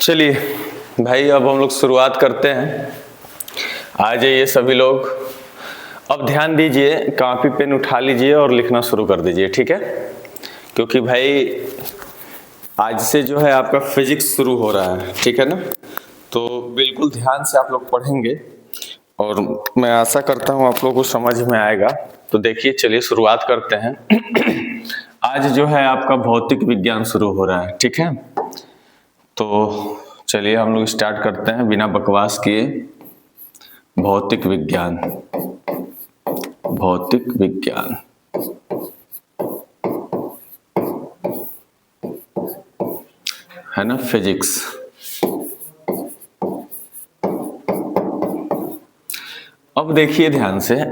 चलिए भाई, अब हम लोग शुरुआत करते हैं। आ जाइए सभी लोग, अब ध्यान दीजिए, कॉपी पेन उठा लीजिए और लिखना शुरू कर दीजिए, ठीक है? क्योंकि भाई आज से जो है आपका फिजिक्स शुरू हो रहा है, ठीक है ना? तो बिल्कुल ध्यान से आप लोग पढ़ेंगे और मैं आशा करता हूँ आप लोगों को समझ में आएगा। तो देखिए, चलिए शुरुआत करते हैं। आज जो है आपका भौतिक विज्ञान शुरू हो रहा है, ठीक है? तो चलिए हम लोग स्टार्ट करते हैं बिना बकवास किए। भौतिक विज्ञान, भौतिक विज्ञान है ना, फिजिक्स। अब देखिए ध्यान से,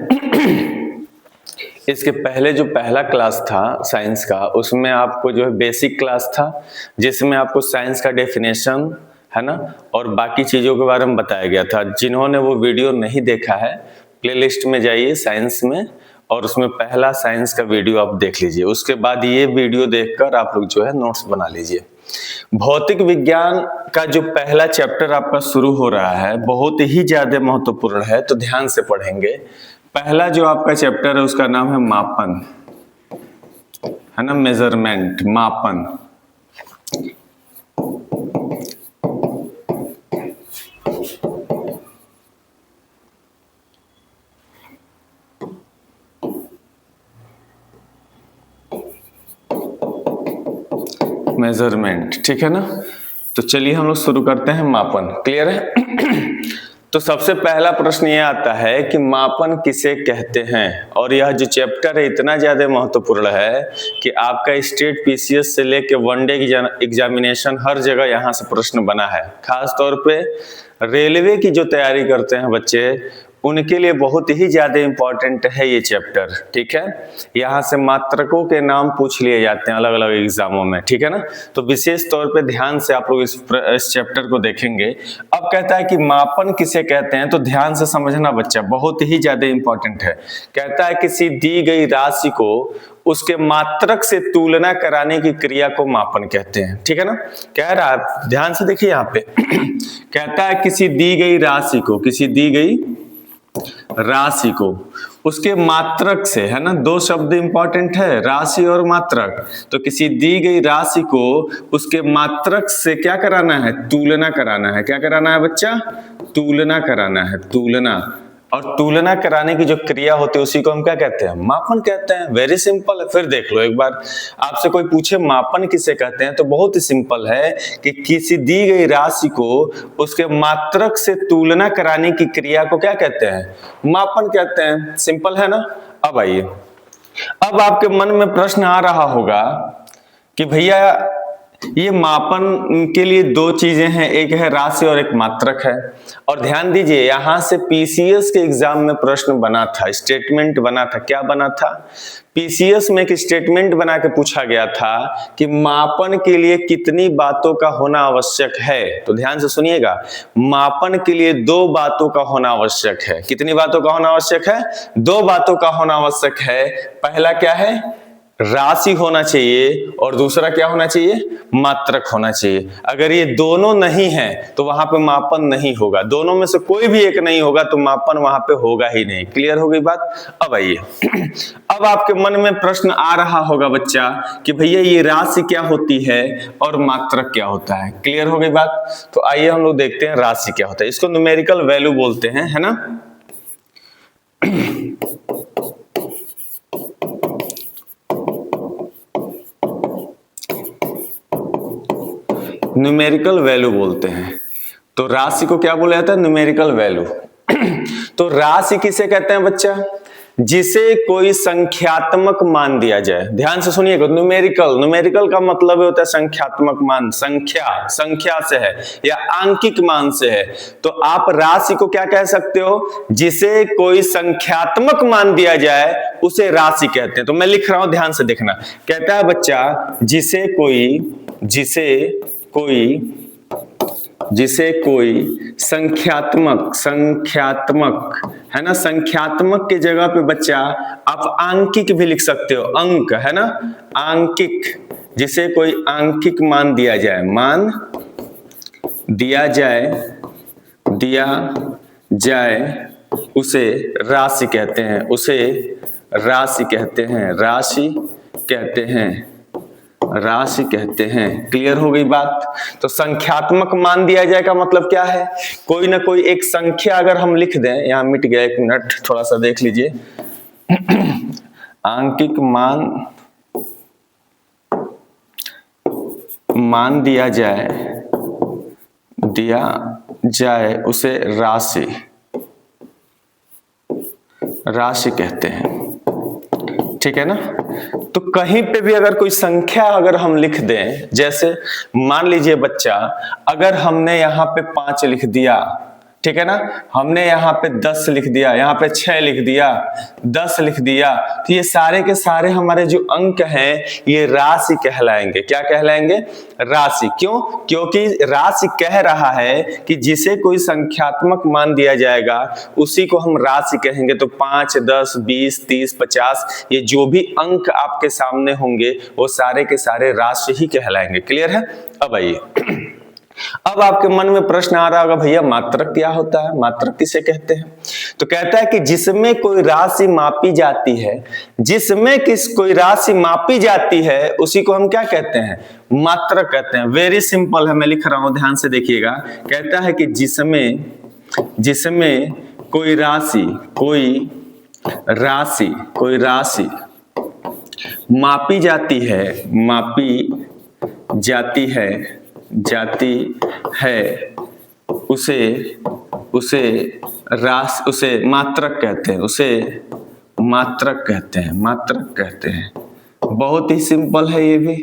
इसके पहले जो पहला क्लास था साइंस का, उसमें आपको जो है बेसिक क्लास था, जिसमें आपको साइंस का डेफिनेशन है ना और बाकी चीजों के बारे में बताया गया था। जिन्होंने वो वीडियो नहीं देखा है, प्लेलिस्ट में जाइए साइंस में, और उसमें पहला साइंस का वीडियो आप देख लीजिए। उसके बाद ये वीडियो देखकर आप लोग जो है नोट्स बना लीजिए। भौतिक विज्ञान का जो पहला चैप्टर आपका शुरू हो रहा है, बहुत ही ज्यादा महत्वपूर्ण है, तो ध्यान से पढ़ेंगे। पहला जो आपका चैप्टर है उसका नाम है मापन, है ना, मेजरमेंट, मापन। मेजरमेंट, ठीक है ना? तो चलिए हम लोग शुरू करते हैं। मापन क्लियर है? तो सबसे पहला प्रश्न ये आता है कि मापन किसे कहते हैं, और यह जो चैप्टर है इतना ज्यादा महत्वपूर्ण है कि आपका स्टेट पीसीएस से लेके वनडे एग्जामिनेशन हर जगह यहाँ से प्रश्न बना है। खास तौर पे रेलवे की जो तैयारी करते हैं बच्चे, उनके लिए बहुत ही ज्यादा इंपॉर्टेंट है ये चैप्टर, ठीक है? यहाँ से मात्रकों के नाम पूछ लिए जाते हैं अलग अलग एग्जामों में, ठीक है ना? तो विशेष तौर पे ध्यान से आप लोग इस चैप्टर को देखेंगे। अब कहता है कि मापन किसे कहते हैं, तो ध्यान से समझना बच्चा, बहुत ही ज्यादा इंपॉर्टेंट है। कहता है किसी दी गई राशि को उसके मात्रक से तुलना कराने की क्रिया को मापन कहते हैं, ठीक है ना? कह रहा है, ध्यान से देखिए यहाँ पे कहता है किसी दी गई राशि को, किसी दी गई राशि को उसके मात्रक से, है ना, दो शब्द इंपॉर्टेंट है, राशि और मात्रक। तो किसी दी गई राशि को उसके मात्रक से क्या कराना है? तुलना कराना है। क्या कराना है बच्चा? तुलना कराना है, तुलना। और तुलना कराने की जो क्रिया होती है उसी को हम क्या कहते हैं? मापन कहते हैं। वेरी सिंपल है। फिर देख लो एक बार, आपसे कोई पूछे मापन किसे कहते हैं, तो बहुत ही सिंपल है कि किसी दी गई राशि को उसके मात्रक से तुलना कराने की क्रिया को क्या कहते हैं? मापन कहते हैं। सिंपल है ना? अब आइए, अब आपके मन में प्रश्न आ रहा होगा कि भैया ये मापन के लिए दो चीजें हैं, एक है राशि और एक मात्रक है। और ध्यान दीजिए, यहां से पीसीएस के एग्जाम में प्रश्न बना था, स्टेटमेंट बना था। क्या बना था? पीसीएस में एक स्टेटमेंट बना के पूछा गया था कि मापन के लिए कितनी बातों का होना आवश्यक है। तो ध्यान से सुनिएगा, मापन के लिए दो बातों का होना आवश्यक है। कितनी बातों का होना आवश्यक है? दो बातों का होना आवश्यक है। पहला क्या है? राशि होना चाहिए, और दूसरा क्या होना चाहिए? मात्रक होना चाहिए। अगर ये दोनों नहीं है तो वहां पे मापन नहीं होगा। दोनों में से कोई भी एक नहीं होगा तो मापन वहां पे होगा ही नहीं। क्लियर हो गई बात? अब आइए, अब आपके मन में प्रश्न आ रहा होगा बच्चा कि भैया ये राशि क्या होती है और मात्रक क्या होता है। क्लियर हो गई बात? तो आइए हम लोग देखते हैं राशि क्या होता है। इसको न्यूमेरिकल वैल्यू बोलते हैं, है ना? न्यूमेरिकल वैल्यू बोलते हैं। तो राशि को क्या बोला जाता है? Numerical value. तो राशि किसे कहते हैं बच्चा? जिसे कोई संख्यात्मक मान दिया जाए। ध्यान से सुनिएगा, न्यूमेरिकल, न्यूमेरिकल का मतलब होता है संख्यात्मक मान, संख्या, संख्या से है या आंकिक मान से है। तो आप राशि को क्या कह सकते हो? जिसे कोई संख्यात्मक मान दिया जाए उसे राशि कहते हैं। तो मैं लिख रहा हूं, ध्यान से देखना। कहता है बच्चा, जिसे कोई संख्यात्मक, है ना, संख्यात्मक के जगह पे बच्चा आप आंकिक भी लिख सकते हो, अंक, है ना, आंकिक। जिसे कोई आंकिक मान दिया जाए, मान दिया जाए उसे राशि कहते हैं, उसे राशि कहते हैं, राशि कहते हैं, राशि कहते हैं। क्लियर हो गई बात। तो संख्यात्मक मान दिया जाए का मतलब क्या है? कोई ना कोई एक संख्या अगर हम लिख दें, यहां मिट गया, एक मिनट थोड़ा सा देख लीजिए। आंकिक मान दिया जाए उसे राशि कहते हैं। ठीक है ना? तो कहीं पे भी अगर कोई संख्या अगर हम लिख दें, जैसे मान लीजिए बच्चा, अगर हमने यहाँ पे 5 लिख दिया, ठीक है ना, हमने यहाँ पे 10 लिख दिया, यहाँ पे 6 लिख दिया, 10 लिख दिया, तो ये सारे के सारे हमारे जो अंक हैं ये राशि कहलाएंगे। क्या कहलाएंगे? राशि। क्यों? क्योंकि राशि कह रहा है कि जिसे कोई संख्यात्मक मान दिया जाएगा उसी को हम राशि कहेंगे। तो 5, 10, 20, 30, 50 ये जो भी अंक आपके सामने होंगे वो सारे के सारे राशि ही कहलाएंगे। क्लियर है? अब आइए, अब आपके मन में प्रश्न आ रहा होगा, भैया मात्रक क्या होता है? मात्रक किसे कहते हैं? तो कहता है कि जिसमें कोई राशि मापी जाती है, कोई राशि मापी जाती है उसी को हम क्या कहते हैं? मात्रक कहते हैं। वेरी सिंपल है, मैं लिख रहा हूं, ध्यान से देखिएगा। कहता है कि जिसमें कोई राशि मापी जाती है उसे मात्रक कहते हैं। बहुत ही सिंपल है ये भी।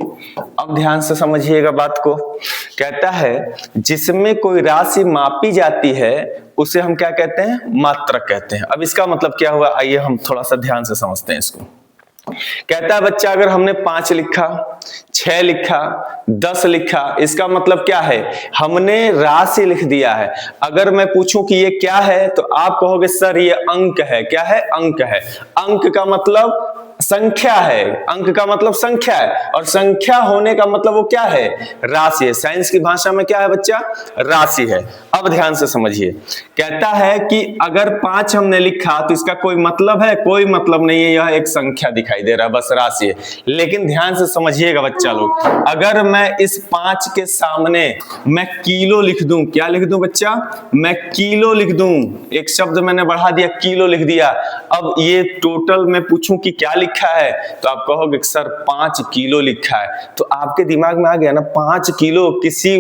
अब ध्यान से समझिएगा बात को। कहता है जिसमें कोई राशि मापी जाती है उसे हम क्या कहते हैं? मात्रक कहते हैं। अब इसका मतलब क्या हुआ, आइए हम थोड़ा सा ध्यान से समझते हैं इसको। कहता है बच्चा, अगर हमने 5 लिखा, 6 लिखा, 10 लिखा, इसका मतलब क्या है? हमने राशि लिख दिया है। अगर मैं पूछूं कि ये क्या है तो आप कहोगे सर ये अंक है। क्या है? अंक है। अंक का मतलब संख्या है, अंक का मतलब संख्या है, और संख्या होने का मतलब वो क्या है? राशि है। साइंस की भाषा में क्या है बच्चा? राशि है। अब ध्यान से समझिए, कहता है कि अगर 5 हमने लिखा तो इसका कोई मतलब है? कोई मतलब नहीं है, यह एक संख्या दिखाई दे रहा है, बस राशि है। लेकिन ध्यान से समझिएगा बच्चा लोग, अगर मैं इस 5 के सामने मैं किलो लिख दूं, क्या लिख दूं बच्चा? मैं किलो लिख दूं, एक शब्द मैंने बढ़ा दिया, किलो लिख दिया। अब ये टोटल में पूछूं कि क्या लिखा है तो आप कहोगे सर 5 किलो लिखा है। तो आपके दिमाग में आ गया ना, 5 किलो, किसी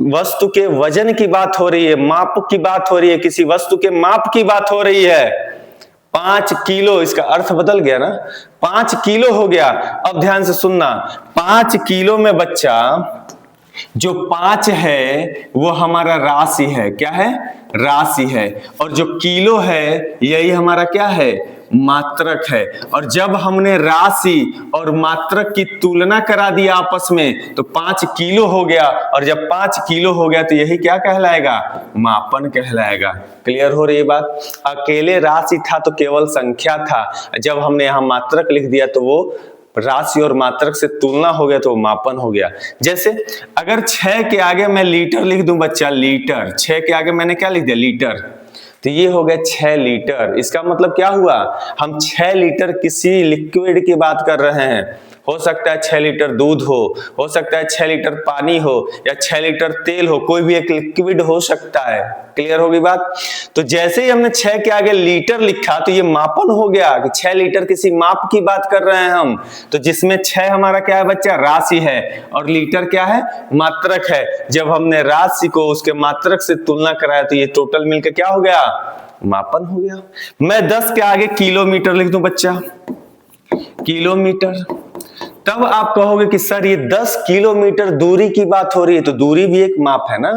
वस्तु के वजन की बात हो रही है, माप की बात हो रही है, किसी वस्तु के माप की बात हो रही है। 5 किलो, इसका अर्थ बदल गया ना, 5 किलो हो गया। अब ध्यान से सुनना, 5 किलो में बच्चा जो 5 है वो हमारा राशि है। क्या है? राशि है। और जो किलो है यही हमारा क्या है? मात्रक है। और जब हमने राशि और मात्रक की तुलना करा दिया आपस में तो 5 किलो हो गया, और जब 5 किलो हो गया तो यही क्या कहलाएगा? मापन कहलाएगा। क्लियर हो रही है बात? अकेले राशि था तो केवल संख्या था, जब हमने यहां मात्रक लिख दिया तो वो राशि और मात्रक से तुलना हो गया तो मापन हो गया। जैसे अगर 6 के आगे मैं लीटर लिख दूं बच्चा, लीटर, 6 के आगे मैंने क्या लिख दिया? लीटर, तो ये हो गया 6 लीटर। इसका मतलब क्या हुआ? हम 6 लीटर किसी लिक्विड की बात कर रहे हैं। हो सकता है 6 लीटर दूध हो सकता है 6 लीटर पानी हो, या 6 लीटर तेल हो, कोई भी एक लिक्विड हो सकता है। क्लियर होगी बात? तो जैसे ही हमने 6 के आगे लीटर लिखा तो ये मापन हो गया कि 6 लीटर किसी माप की बात कर रहे हैं हम। तो जिसमें 6 हमारा क्या है बच्चा? राशि है, और लीटर क्या है? मात्रक है। जब हमने राशि को उसके मात्रक से तुलना कराया तो ये टोटल मिलकर क्या हो गया? मापन हो गया। मैं 10 के आगे किलोमीटर लिख दूं बच्चा, किलोमीटर, तब आप कहोगे कि सर ये 10 किलोमीटर दूरी की बात हो रही है। तो दूरी भी एक माप है ना,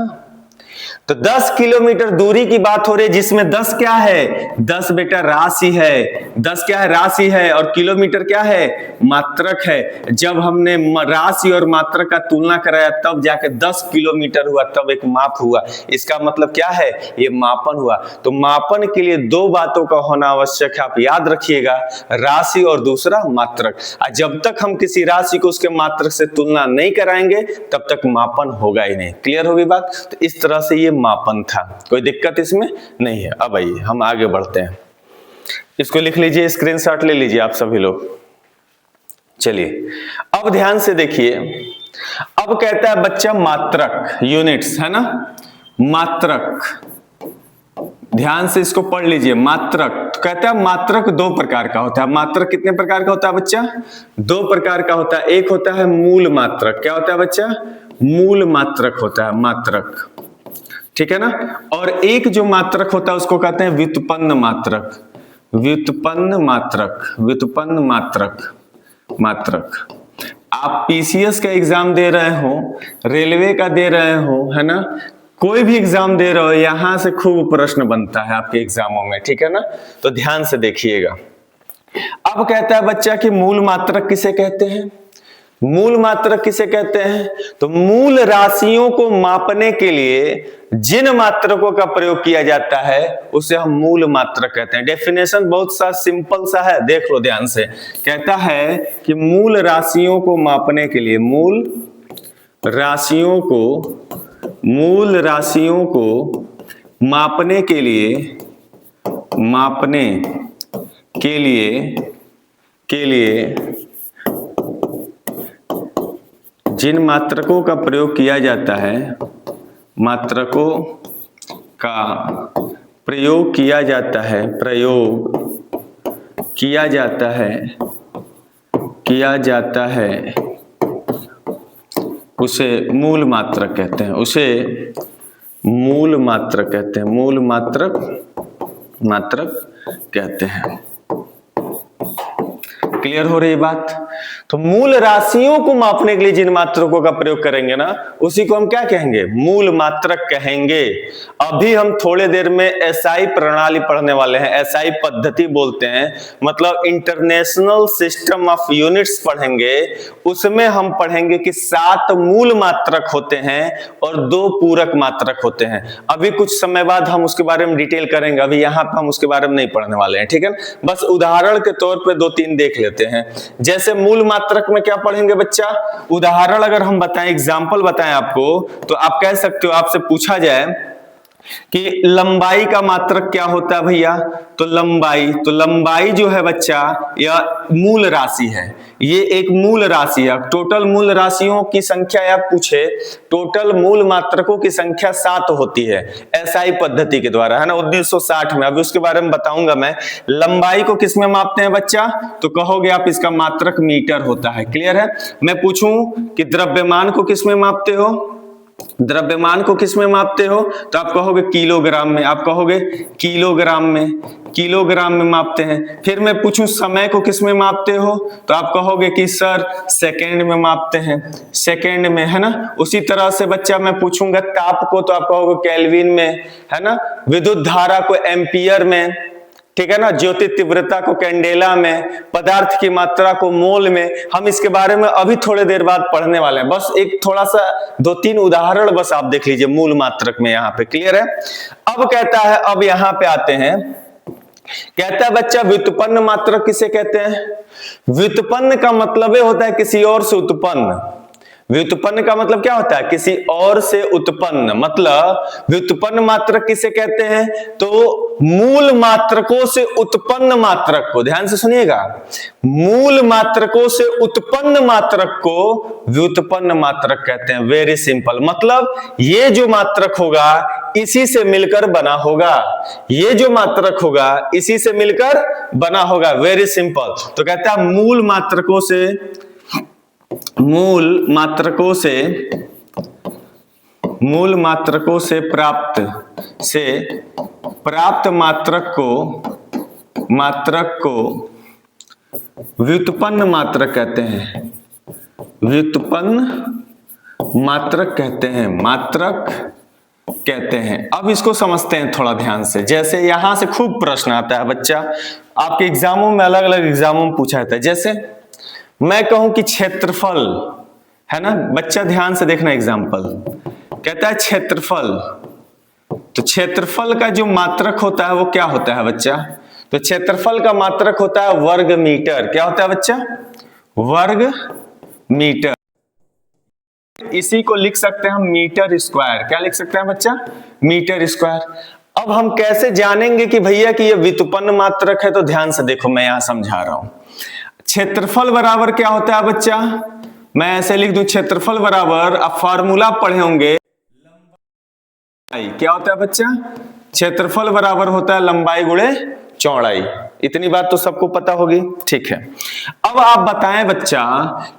तो 10 किलोमीटर दूरी की बात हो रही है, जिसमें 10 क्या है, 10 बेटा राशि है, 10 क्या है, राशि है, और किलोमीटर क्या है, मात्रक है। जब हमने राशि और मात्रक का तुलना कराया तब जाके 10 किलोमीटर हुआ, तब एक माप हुआ। इसका मतलब क्या है, ये मापन हुआ। तो मापन के लिए दो बातों का होना आवश्यक है, आप याद रखिएगा, राशि और दूसरा मात्रक। जब तक हम किसी राशि को उसके मात्रक से तुलना नहीं कराएंगे तब तक मापन होगा ही नहीं। क्लियर होगी बात। तो इस तरह से ये मापन था, कोई दिक्कत इसमें नहीं है। अब आइए हम आगे बढ़ते हैं, इसको लिख लीजिए, स्क्रीनशॉट ले लीजिए आप सभी लोग। चलिए अब ध्यान से देखिए, अब कहता है बच्चा मात्रक, यूनिट्स है ना, मात्रक, ध्यान से इसको पढ़ लीजिए। मात्रक तो कहता है मात्रक दो प्रकार का होता है। मात्रक कितने प्रकार का होता है बच्चा, दो प्रकार का होता है। एक होता है मूल मात्रक, क्या होता है बच्चा, मूल मात्रक होता है, मात्रक, ठीक है ना। और एक जो मात्रक होता है उसको कहते हैं व्युत्पन्न मात्रक, व्युत्पन्न मात्रक, व्युत्पन्न मात्रक, मात्रक। आप पीसीएस का एग्जाम दे रहे हो, रेलवे का दे रहे हो, है ना, कोई भी एग्जाम दे रहे हो, यहां से खूब प्रश्न बनता है आपके एग्जामों में, ठीक है ना। तो ध्यान से देखिएगा। अब कहता है बच्चा कि मूल मात्रक किसे कहते हैं, मूल मात्रक किसे कहते हैं, तो मूल राशियों को मापने के लिए जिन मात्रकों का प्रयोग किया जाता है उसे हम मूल मात्रक कहते हैं। डेफिनेशन बहुत सा सिंपल सा है, देख लो ध्यान से। कहता है कि मूल राशियों को मापने के लिए, मूल राशियों को, मूल राशियों को मापने के लिए, मापने के लिए जिन मात्रकों का प्रयोग किया जाता है, मात्रकों का प्रयोग किया जाता है, प्रयोग किया जाता है, किया जाता है, उसे मूल मात्रक कहते हैं, उसे मूल मात्रक कहते हैं, मूल मात्रक, मात्रक कहते हैं। क्लियर हो रही बात। तो मूल राशियों को मापने के लिए जिन मात्रकों का प्रयोग करेंगे ना, उसी को हम क्या कहेंगे, मूल मात्रक कहेंगे। अभी हम थोड़े देर में एसआई प्रणाली पढ़ने वाले हैं, एसआई पद्धति बोलते हैं, मतलब इंटरनेशनल सिस्टम ऑफ यूनिट्स पढ़ेंगे। उसमें हम पढ़ेंगे कि 7 मूल मात्रक होते हैं और 2 पूरक मात्रक होते हैं। अभी कुछ समय बाद हम उसके बारे में डिटेल करेंगे, अभी यहाँ पर हम उसके बारे में नहीं पढ़ने वाले हैं, ठीक है। बस उदाहरण के तौर पे 2-3 देख लेते हैं। जैसे मूल मात्रक में क्या पढ़ेंगे बच्चा, उदाहरण अगर हम बताएं, एग्जाम्पल बताएं आपको, तो आप कह सकते हो, आपसे पूछा जाए कि लंबाई का मात्रक क्या होता है भैया, तो लंबाई जो है बच्चा, यह मूल राशि है, ये एक मूल राशि है। टोटल मूल राशियों की संख्या आप पूछे, टोटल मूल मात्रकों की संख्या 7 होती है एसआई पद्धति के द्वारा, है ना, 1960 में। अभी उसके बारे में बताऊंगा मैं। लंबाई को किस में मापते हैं बच्चा, तो कहोगे आप इसका मात्रक मीटर होता है। क्लियर है। मैं पूछूं कि द्रव्यमान को किस में मापते हो, द्रव्यमान को किस में मापते हो, तो आप कहोगे किलोग्राम में, आप कहोगे किलोग्राम में, किलोग्राम में मापते हैं। फिर मैं पूछूं समय को किस में मापते हो, तो आप कहोगे कि सर सेकंड में मापते हैं, सेकंड में, है ना। उसी तरह से बच्चा मैं पूछूंगा ताप को, तो आप कहोगे केल्विन में, है ना। विद्युत धारा को एम्पियर में, ठीक है ना। ज्योति तीव्रता को कैंडेला में, पदार्थ की मात्रा को मोल में। हम इसके बारे में अभी थोड़ी देर बाद पढ़ने वाले हैं। बस एक थोड़ा सा 2-3 उदाहरण बस आप देख लीजिए मूल मात्रक में, यहाँ पे। क्लियर है। अब कहता है, अब यहाँ पे आते हैं, कहता है बच्चा व्युत्पन्न मात्रक किसे कहते हैं। व्युत्पन्न का मतलब होता है किसी और से उत्पन्न। व्युत्पन्न का मतलब क्या होता है, किसी और से उत्पन्न। मतलब व्युत्पन्न मात्रक किसे कहते हैं, तो मूल मात्रकों से उत्पन्न मात्रक को, ध्यान से सुनिएगा, मूल मात्रकों से उत्पन्न मात्रक को व्युत्पन्न मात्रक कहते हैं। Very simple. मतलब ये जो मात्रक होगा इसी से मिलकर बना होगा, ये जो मात्रक होगा इसी से मिलकर बना होगा। Very simple. तो कहता है मूल मात्रकों से, मूल मात्रकों से प्राप्त मात्रक को व्युत्पन्न मात्रक कहते हैं, व्युत्पन्न मात्रक कहते हैं। मात्रक कहते हैं। अब इसको समझते हैं थोड़ा ध्यान से। जैसे यहां से खूब प्रश्न आता है बच्चा, आपके एग्जामों में, अलग अलग एग्जामों में पूछा जाता है। जैसे मैं कहूं कि क्षेत्रफल है ना, बच्चा ध्यान से देखना एग्जाम्पल, कहता है क्षेत्रफल, तो क्षेत्रफल का जो मात्रक होता है वो क्या होता है बच्चा? तो क्षेत्रफल का मात्रक होता है वर्ग मीटर। क्या होता है बच्चा? वर्ग मीटर। इसी को लिख सकते हैं हम मीटर स्क्वायर। क्या लिख सकते हैं बच्चा? Metre square. अब हम कैसे जानेंगे कि भैया कि ये व्युत्पन्न मात्रक है? तो ध्यान से देखो, मैं यहां समझा रहा हूं। क्षेत्रफल बराबर क्या होता है बच्चा? मैं ऐसे लिख दूं, क्षेत्रफल बराबर, आप फॉर्मूला पढ़े होंगे, क्या होता है बच्चा? क्षेत्रफल बराबर होता है लंबाई गुणे चौड़ाई। इतनी बात तो सबको पता होगी, ठीक है। अब आप बताएं बच्चा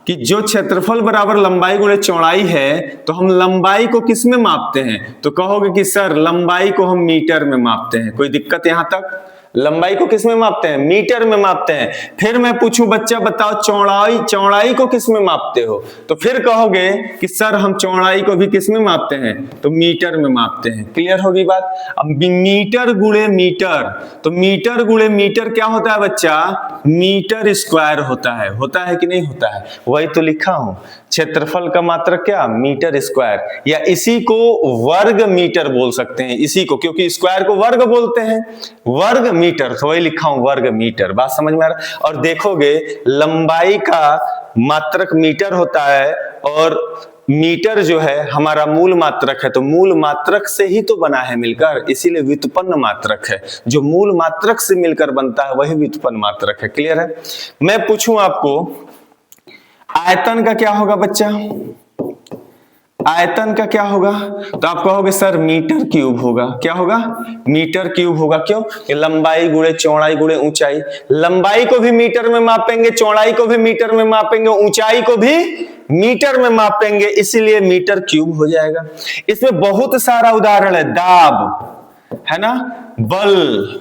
कि जो क्षेत्रफल बराबर लंबाई गुणे चौड़ाई है, तो हम लंबाई को किस में मापते हैं? तो कहोगे कि सर लंबाई को हम मीटर में मापते हैं। कोई दिक्कत यहां तक? लंबाई को किस में मापते हैं? मीटर में मापते हैं। फिर मैं पूछूं बच्चा बताओ चौड़ाई को किस में मापते हो? तो फिर कहोगे कि सर हम चौड़ाई को भी किस में मापते हैं? तो मीटर में मापते हैं। क्लियर होगी बात? अब मीटर गुणे मीटर, तो मीटर गुणे मीटर क्या होता है बच्चा? मीटर स्क्वायर होता है कि नहीं होता है? वही तो लिखा हूं, क्षेत्रफल का मात्रक क्या? मीटर स्क्वायर, या इसी को वर्ग मीटर बोल सकते हैं, इसी को, क्योंकि स्क्वायर को वर्ग बोलते हैं, वर्ग मीटर, तो वही लिखा हूं वर्ग मीटर। बात समझ में आ रहा? और देखोगे लंबाई का मात्रक मीटर होता है, और मीटर जो है हमारा मूल मात्रक है, तो मूल मात्रक से ही तो बना है मिलकर, इसीलिए व्युत्पन्न मात्रक है। जो मूल मात्रक से मिलकर बनता है वही व्युत्पन्न मात्रक है। क्लियर है? मैं पूछूं आपको, आयतन का क्या होगा बच्चा? आयतन का क्या होगा? तो आप कहोगे सर मीटर क्यूब होगा। क्या होगा? मीटर क्यूब होगा। क्यों? कि लंबाई गुणे चौड़ाई गुणे ऊंचाई। लंबाई को भी मीटर में मापेंगे, चौड़ाई को भी मीटर में मापेंगे, ऊंचाई को भी मीटर में मापेंगे, इसीलिए मीटर क्यूब हो जाएगा। इसमें बहुत सारा उदाहरण है, दाब है ना, बल,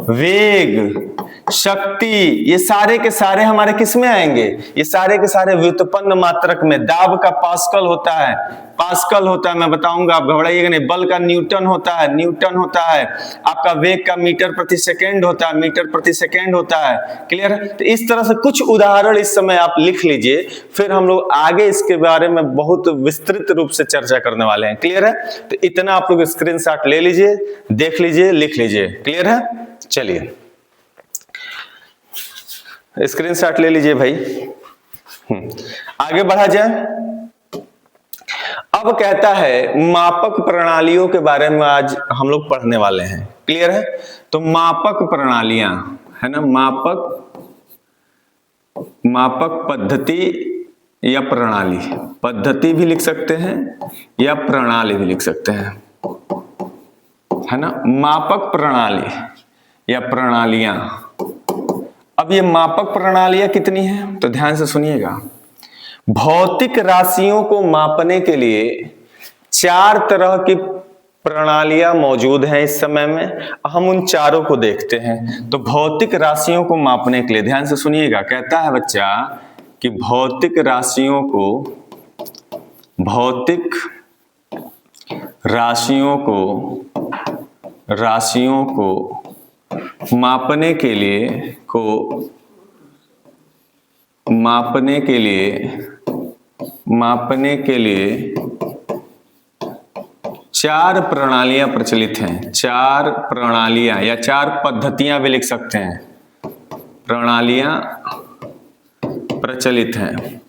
वेग, शक्ति, ये सारे के सारे हमारे किस में आएंगे? ये सारे के सारे व्युत्पन्न मात्रक में। दाब का पास्कल होता है, मैं बताऊंगा, आप घबराइएगा नहीं। बल का न्यूटन होता है, आपका वेग का मीटर प्रति सेकेंड होता है, क्लियर है? तो इस तरह से कुछ उदाहरण इस समय आप लिख लीजिए, फिर हम लोग आगे इसके बारे में बहुत विस्तृत रूप से चर्चा करने वाले हैं। क्लियर है? तो इतना आप लोग स्क्रीनशॉट ले लीजिए, देख लीजिए, लिख लीजिए। क्लियर है? चलिए स्क्रीनशॉट ले लीजिए भाई। आगे बढ़ा जाए। अब कहता है मापक प्रणालियों के बारे में आज हम लोग पढ़ने वाले हैं। क्लियर है? तो मापक प्रणालियां है ना, मापक पद्धति या प्रणाली, पद्धति भी लिख सकते हैं या प्रणाली भी लिख सकते हैं, है ना, मापक प्रणाली या प्रणालियां। अब ये मापक प्रणालियां कितनी हैं? तो ध्यान से सुनिएगा। भौतिक राशियों को मापने के लिए 4 तरह की प्रणालियां मौजूद हैं इस समय में। हम उन चारों को देखते हैं। तो भौतिक राशियों को मापने के लिए ध्यान से सुनिएगा, कहता है बच्चा कि भौतिक राशियों को मापने के लिए 4 प्रणालियां प्रचलित हैं। 4 प्रणालियां या 4 पद्धतियां भी लिख सकते हैं, प्रणालियां प्रचलित हैं,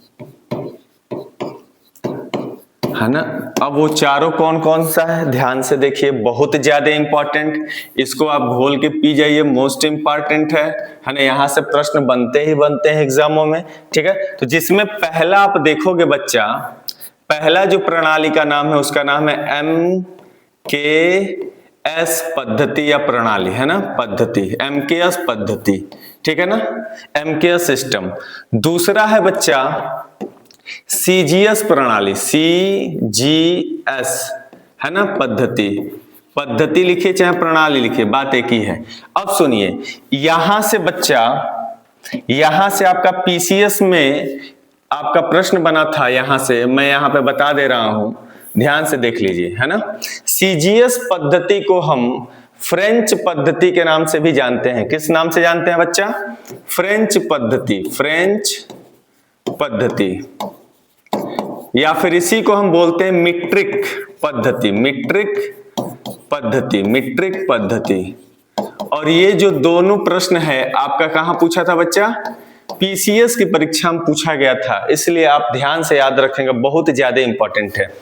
है ना। अब वो चारों कौन कौन सा है? ध्यान से देखिए, बहुत ज्यादा इंपॉर्टेंट, इसको आप घोल के पी जाइए, मोस्ट इंपॉर्टेंट है ना। यहाँ से प्रश्न बनते हैं एग्जामों में, ठीक है। तो जिसमें पहला आप देखोगे बच्चा, पहला जो प्रणाली का नाम है उसका नाम है MKS पद्धति या प्रणाली, है ना, पद्धति, MKS पद्धति, ठीक है ना, MKS सिस्टम। दूसरा है बच्चा CGS प्रणाली, CGS, है ना, पद्धति लिखिए चाहे प्रणाली लिखिए, बात एक ही है। अब सुनिए, यहां से आपका PCS में आपका प्रश्न बना था, यहां से मैं यहां पे बता दे रहा हूं। ध्यान से देख लीजिए, है ना। सीजीएस पद्धति को हम फ्रेंच पद्धति के नाम से भी जानते हैं। किस नाम से जानते हैं बच्चा? फ्रेंच पद्धति, फ्रेंच पद्धति, या फिर इसी को हम बोलते हैं मीट्रिक पद्धति, मीट्रिक पद्धति, मीट्रिक पद्धति। और ये जो दोनों प्रश्न है आपका कहां पूछा था बच्चा? पीसीएस की परीक्षा में पूछा गया था, इसलिए आप ध्यान से याद रखेंगे, बहुत ज्यादा इंपॉर्टेंट है।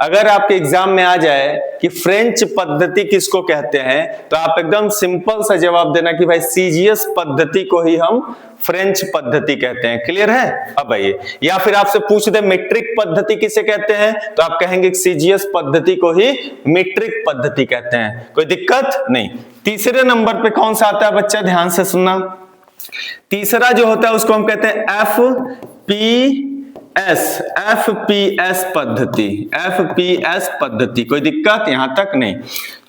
अगर आपके एग्जाम में आ जाए कि फ्रेंच पद्धति किसको कहते हैं, तो आप एकदम सिंपल सा जवाब देना कि भाई सीजीएस पद्धति को ही हम फ्रेंच पद्धति कहते हैं। क्लियर है? अब आइए, या फिर आपसे पूछ दे मीट्रिक पद्धति किसे कहते हैं, तो आप कहेंगे सीजीएस पद्धति को ही मीट्रिक पद्धति कहते हैं। कोई दिक्कत नहीं। तीसरे नंबर पे कौन सा आता है बच्चा? ध्यान से सुनना। तीसरा जो होता है उसको हम कहते हैं एफपीएस पद्धति, एफपीएस पद्धति। कोई दिक्कत यहां तक नहीं।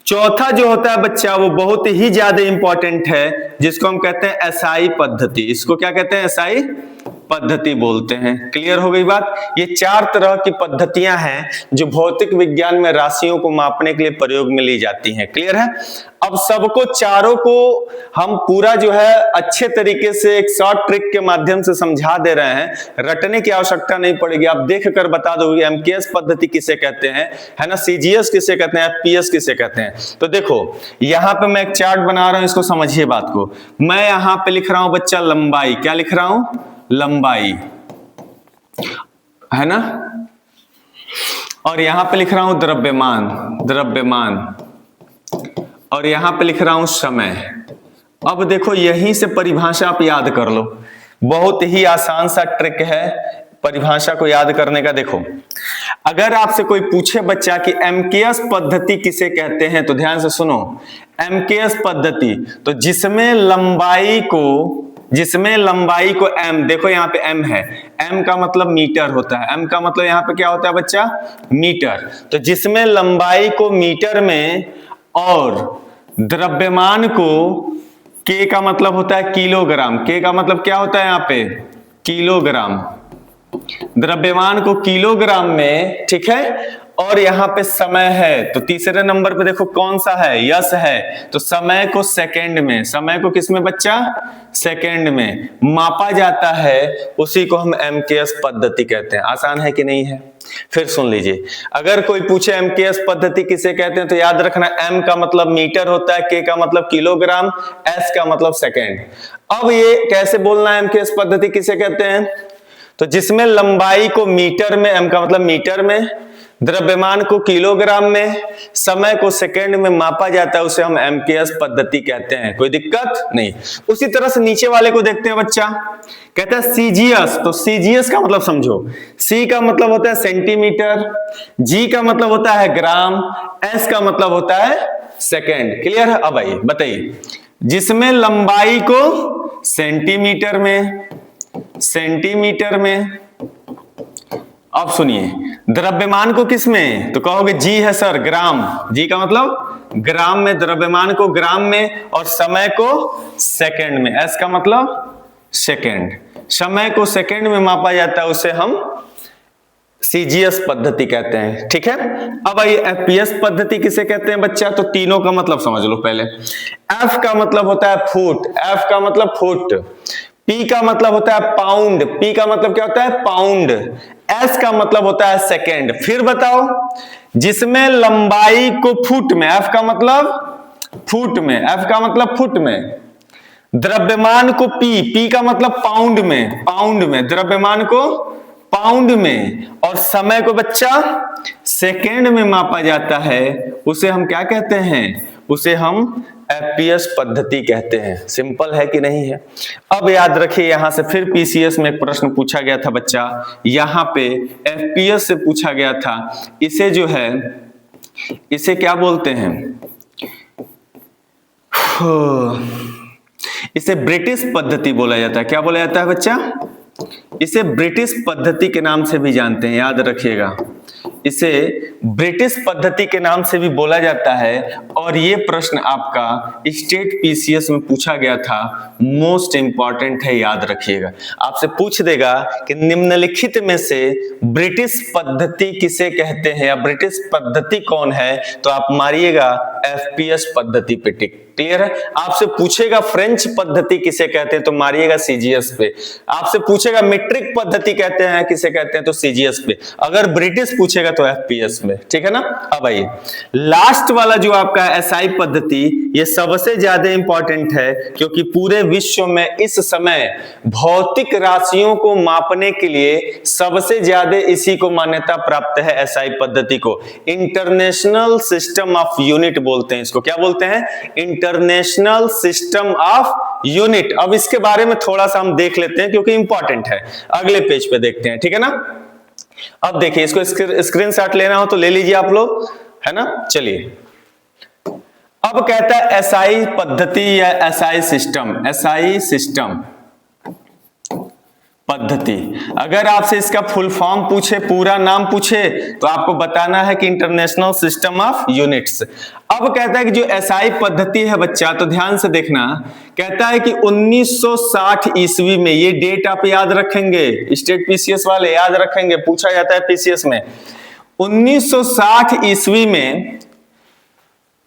चौथा जो होता है बच्चा वो बहुत ही ज्यादा इंपॉर्टेंट है, जिसको हम कहते हैं एसआई पद्धति। इसको क्या कहते हैं? एसआई पद्धति बोलते हैं। क्लियर हो गई बात? ये 4 तरह की पद्धतियां हैं जो भौतिक विज्ञान में राशियों को मापने के लिए प्रयोग में ली जाती हैं। क्लियर है? अब सबको चारों को हम पूरा जो है अच्छे तरीके से एक शॉर्ट ट्रिक के माध्यम से समझा दे रहे हैं, रटने की आवश्यकता नहीं पड़ेगी। आप देख कर बता दोगे एमकेएस पद्धति किसे कहते हैं, है ना, सीजीएस किसे कहते हैं, एफपीएस किसे कहते हैं। तो देखो यहां पे मैं एक चार्ट बना रहा हूं, इसको समझिए बात को। मैं यहां पे लिख रहा हूं बच्चा लंबाई, क्या लिख रहा हूं? लंबाई, है ना। और यहां पे लिख रहा हूं द्रव्यमान, द्रव्यमान, और यहां पे लिख रहा हूं समय। अब देखो यहीं से परिभाषा आप याद कर लो, बहुत ही आसान सा ट्रिक है परिभाषा को याद करने का। देखो अगर आपसे कोई पूछे बच्चा कि एमकेएस पद्धति किसे कहते हैं, तो ध्यान से सुनो। एमकेएस पद्धति तो जिसमें लंबाई को एम, देखो यहाँ पे एम है, एम का मतलब मीटर होता है, एम का मतलब यहाँ पे क्या होता है बच्चा? मीटर। तो जिसमें लंबाई को मीटर में और द्रव्यमान को, के का मतलब होता है किलोग्राम, के का मतलब क्या होता है यहाँ पे? किलोग्राम, द्रव्यमान को किलोग्राम में, ठीक है। और यहाँ पे समय है, तो तीसरे नंबर पे देखो कौन सा है? यस है। तो समय को सेकंड में, समय को किस में बच्चा? सेकंड में मापा जाता है, उसी को हम एमकेएस पद्धति कहते हैं। आसान है कि नहीं है? फिर सुन लीजिए, अगर कोई पूछे एमकेएस पद्धति किसे कहते हैं, तो याद रखना एम का मतलब मीटर होता है, के का मतलब किलोग्राम, एस का मतलब सेकंड। अब ये कैसे बोलना है एमकेएस पद्धति किसे कहते हैं? तो जिसमें लंबाई को मीटर में, एम का मतलब मीटर में, द्रव्यमान को किलोग्राम में, समय को सेकंड में मापा जाता है, उसे हम एमकेएस पद्धति कहते हैं। कोई दिक्कत नहीं। उसी तरह से नीचे वाले को देखते हैं बच्चा, कहता है सीजीएस। तो सीजीएस का मतलब समझो, सी का मतलब होता है सेंटीमीटर, जी का मतलब होता है ग्राम, एस का मतलब होता है सेकंड। क्लियर है? अब आइए बताइए, जिसमें लंबाई को सेंटीमीटर में, सेंटीमीटर में, अब सुनिए द्रव्यमान को किस में? तो कहोगे जी है सर, ग्राम, जी का मतलब ग्राम में, द्रव्यमान को ग्राम में, और समय को सेकंड में, एस का मतलब सेकंड, समय को सेकंड में मापा जाता है, उसे हम सीजीएस पद्धति कहते हैं। ठीक है? अब आइए एफपीएस पद्धति किसे कहते हैं बच्चा? तो तीनों का मतलब समझ लो पहले। एफ का मतलब होता है फुट, एफ का मतलब फुट, पी का मतलब होता है पाउंड, पी का मतलब क्या होता है? पाउंड, एस का मतलब होता है सेकंड। फिर बताओ, जिसमें लंबाई को फुट में, एफ का मतलब फुट में, एफ का मतलब फुट में, द्रव्यमान को पी, पी का मतलब पाउंड में, पाउंड में, द्रव्यमान को पाउंड में, और समय को बच्चा सेकंड में मापा जाता है, उसे हम क्या कहते हैं? उसे हम एफपीएस पद्धति कहते हैं। सिंपल है कि नहीं है? अब याद रखिए, यहां से फिर पीसीएस में एक प्रश्न पूछा गया था बच्चा, यहां पे एफपीएस से पूछा गया था। इसे जो है, इसे क्या बोलते हैं? इसे ब्रिटिश पद्धति बोला जाता है। क्या बोला जाता है बच्चा? इसे ब्रिटिश पद्धति के नाम से भी जानते हैं, याद रखिएगा। इसे ब्रिटिश पद्धति के नाम से भी बोला जाता है और ये प्रश्न आपका स्टेट पीसीएस में पूछा गया था, मोस्ट इंपॉर्टेंट है, याद रखिएगा। आपसे पूछ देगा कि निम्नलिखित में से ब्रिटिश पद्धति किसे कहते हैं या ब्रिटिश पद्धति कौन है, तो आप मारिएगा एफपीएस पद्धति पे टिक। क्लियर है? आपसे पूछेगा फ्रेंच पद्धति किसे कहते हैं, तो मारिएगा सीजीएस पे। आपसे पूछेगा मीट्रिक पद्धति कहते हैं किसे कहते हैं, तो सीजीएस पे। अगर ब्रिटिश पूछेगा तो एफपीएस में। ठीक है ना? अब आइए लास्ट वाला जो आपका एसआई पद्धति, ये सबसे ज्यादा इंपॉर्टेंट है क्योंकि पूरे विश्व में इस समय भौतिक राशियों को मापने के लिए सबसे ज्यादा इसी को मान्यता प्राप्त है, एसआई पद्धति को। इंटरनेशनल सिस्टम ऑफ यूनिट बोलते हैं इसको। क्या बोलते हैं? International system of unit. अब इसके बारे में थोड़ा सा हम देख लेते हैं क्योंकि इंपॉर्टेंट है। अगले पेज पे देखते हैं। ठीक है ना? अब देखिए, इसको स्क्रीनशॉट लेना हो तो ले लीजिए आप लोग, है ना? चलिए, अब कहता है एसआई पद्धति या एसआई सिस्टम। एसआई सिस्टम पद्धति, अगर आपसे इसका फुल फॉर्म पूछे, पूरा नाम पूछे, तो आपको बताना है कि इंटरनेशनल सिस्टम ऑफ यूनिट्स। अब कहता है कि जो एसआई पद्धति है बच्चा, तो ध्यान से देखना, कहता है कि 1960 ईस्वी में, ये डेट आप याद रखेंगे, स्टेट पीसीएस वाले याद रखेंगे, पूछा जाता है पीसीएस में। 1960 ईस्वी में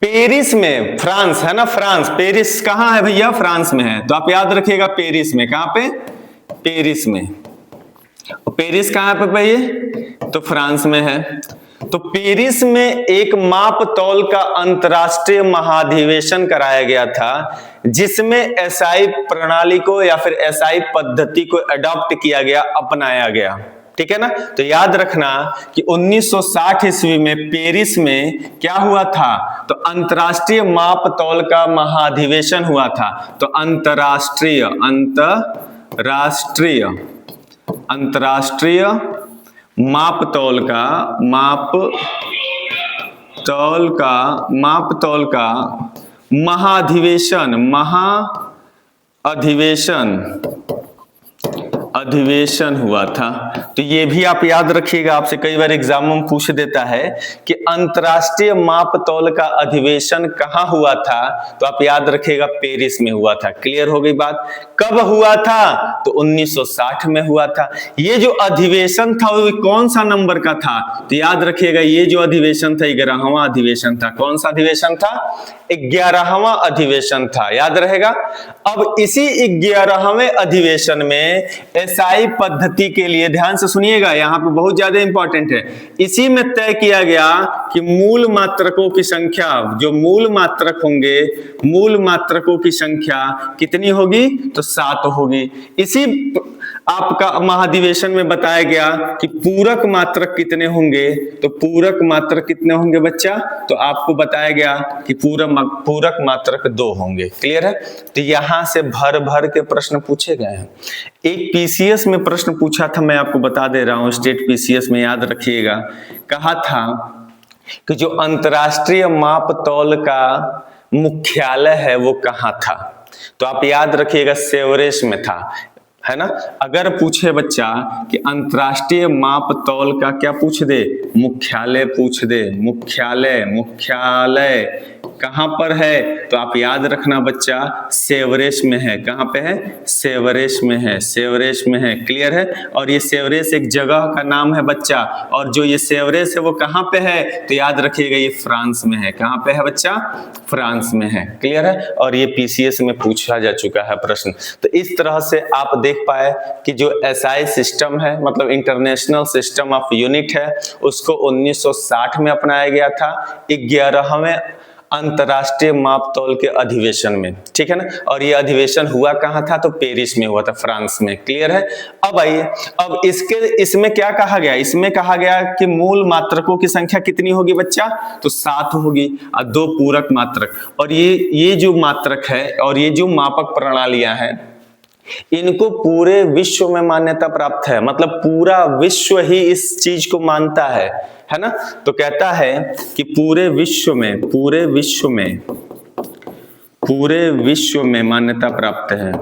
पेरिस में, फ्रांस है ना, फ्रांस, पेरिस कहां है भैया? फ्रांस में है, तो आप याद रखिएगा पेरिस में। कहां पे? पेरिस में। पेरिस कहां पे भैया? तो फ्रांस में है। तो पेरिस में एक माप तौल का अंतरराष्ट्रीय महाधिवेशन कराया गया था, जिसमें एसआई प्रणाली को या फिर एसआई पद्धति को अडॉप्ट किया गया, अपनाया गया। ठीक है ना? तो याद रखना कि 1960 ईस्वी में पेरिस में क्या हुआ था? तो अंतरराष्ट्रीय माप तौल का महाधिवेशन हुआ था। तो अंतरराष्ट्रीय माप तौल का अधिवेशन हुआ था। तो ये भी आप याद रखिएगा, आपसे कई बार एग्जाम में पूछ देता है कि अंतरराष्ट्रीय माप तौल का अधिवेशन कहां हुआ था, तो आप याद रखिएगा पेरिस में हुआ था। क्लियर हो गई बात? कब हुआ था? तो 1960 में हुआ था। ये जो अधिवेशन था वो कौन सा नंबर का था? तो याद रखिएगा, ये जो अधिवेशन था 11वां अधिवेशन था। कौन सा अधिवेशन था? 11वां अधिवेशन था, याद रहेगा। अब इसी 11वें अधिवेशन में एसआई पद्धति के लिए, ध्यान से सुनिएगा, यहां पे बहुत ज्यादा इंपॉर्टेंट है, इसी में तय किया गया कि मूल मात्रकों की संख्या, जो मूल मात्रक होंगे, मूल मात्रकों की संख्या कितनी होगी? तो 7 होगी। इसी आपका महाधिवेशन में बताया गया कि पूरक मात्रक कितने होंगे, तो पूरक मात्रक कितने होंगे बच्चा? तो आपको बताया गया कि पूरक मात्रक 2 होंगे। क्लियर है? तो यहां से भर भर के प्रश्न पूछे गए हैं। एक पीसीएस में प्रश्न पूछा था, मैं आपको बता दे रहा हूं, स्टेट पीसीएस में, याद रखिएगा, कहा था कि जो अंतरराष्ट्रीय माप तौल का मुख्यालय है वो कहां था? तो आप याद रखिएगा सेवरेस में था, है ना? अगर पूछे बच्चा कि अंतरराष्ट्रीय माप तौल का क्या पूछ दे? मुख्यालय पूछ दे। मुख्यालय कहां पर है? तो आप याद रखना बच्चा, सेवरेस में है। कहां पे है? सेवरेस में है। क्लियर है? और ये सेवरेस एक जगह का नाम है बच्चा, और जो ये सेवरेस है वो कहां पे है? तो याद रखिएगा, ये फ्रांस में है। कहां पे है बच्चा? फ्रांस में है। क्लियर है? और ये पीसीएस में पूछा जा चुका है प्रश्न। तो इस तरह से आप देख पाए कि जो एसआई सिस्टम है, मतलब इंटरनेशनल सिस्टम ऑफ यूनिट है, उसको 1960 में अपनाया गया था, 11वें अंतरराष्ट्रीय माप तौल के अधिवेशन में। ठीक है ना? और ये अधिवेशन हुआ कहां था? तो पेरिस में हुआ था, फ्रांस में। क्लियर है? अब आइए, अब इसमें क्या कहा गया? इसमें कहा गया कि मूल मात्रकों की संख्या कितनी होगी बच्चा? तो 7 होगी, और 2 पूरक मात्रक। और ये जो मात्रक है और ये जो मापक प्रणालियां हैं, इनको पूरे विश्व में मान्यता प्राप्त है, मतलब पूरा विश्व ही इस चीज को मानता है ना? तो कहता है कि पूरे विश्व में मान्यता प्राप्त है,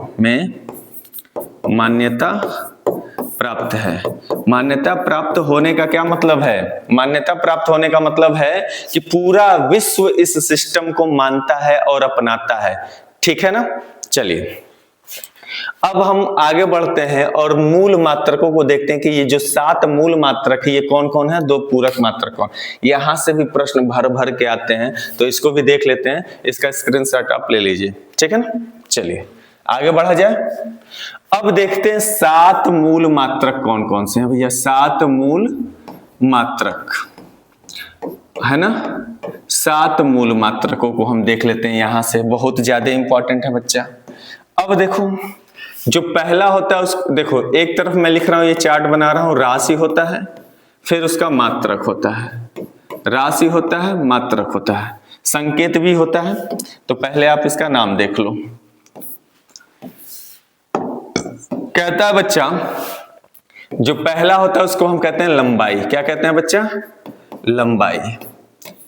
प्राप्त है। मान्यता प्राप्त होने का क्या मतलब है? मान्यता प्राप्त होने का मतलब है कि पूरा विश्व इस सिस्टम को मानता है और अपनाता है। ठीक है ना? चलिए अब हम आगे बढ़ते हैं और मूल मात्रकों को देखते हैं कि ये जो 7 मूल मात्रक है ये कौन कौन है। 2 पूरक मात्रक कौन। यहां से भी प्रश्न भर भर के आते हैं, तो इसको भी देख लेते हैं। इसका स्क्रीनशॉट आप ले लीजिए, ठीक है ना? चलिए आगे बढ़ा जाए। अब देखते हैं 7 मूल मात्रक कौन कौन से हैं भैया। 7 मूल मात्रक है ना। 7 मूल मात्रकों को हम देख लेते हैं यहां से, बहुत ज्यादा इंपॉर्टेंट है बच्चा। अब देखो जो पहला होता है उस देखो, एक तरफ मैं लिख रहा हूं, ये चार्ट बना रहा हूं, राशि होता है, फिर उसका मात्रक होता है, राशि होता है, मात्रक होता है, संकेत भी होता है। तो पहले आप इसका नाम देख लो। कहता है बच्चा जो पहला होता है उसको हम कहते हैं लंबाई। क्या कहते हैं बच्चा? लंबाई।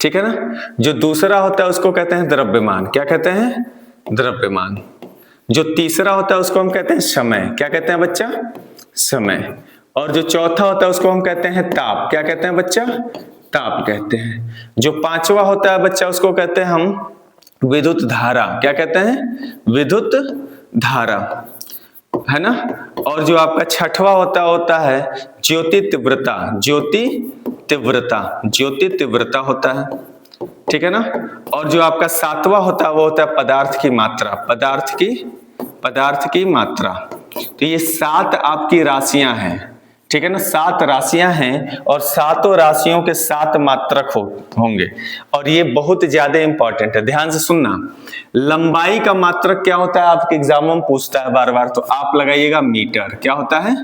ठीक है ना। जो दूसरा होता है उसको कहते हैं द्रव्यमान। क्या कहते हैं? द्रव्यमान। जो तीसरा होता है उसको हम कहते हैं समय। क्या कहते हैं बच्चा? समय। और जो चौथा होता है उसको हम कहते हैं ताप। क्या कहते हैं बच्चा? ताप कहते हैं। जो पांचवा होता है बच्चा उसको कहते हैं हम विद्युत धारा। क्या कहते हैं? विद्युत धारा, है ना। और जो आपका छठवा होता है ज्योति तीव्रता। ज्योति तीव्रता, ज्योति तीव्रता होता है, ठीक है ना। और जो आपका 7वां होता है वो होता है पदार्थ की मात्रा। पदार्थ की मात्रा। तो ये 7 आपकी राशियां हैं, ठीक है ना। 7 राशियां हैं और 7 राशियों के 7 मात्रक होंगे। और ये बहुत ज्यादा इंपॉर्टेंट है, ध्यान से सुनना। लंबाई का मात्रक क्या होता है आपके एग्जामों में पूछता है बार बार, तो आप लगाइएगा मीटर। क्या होता है?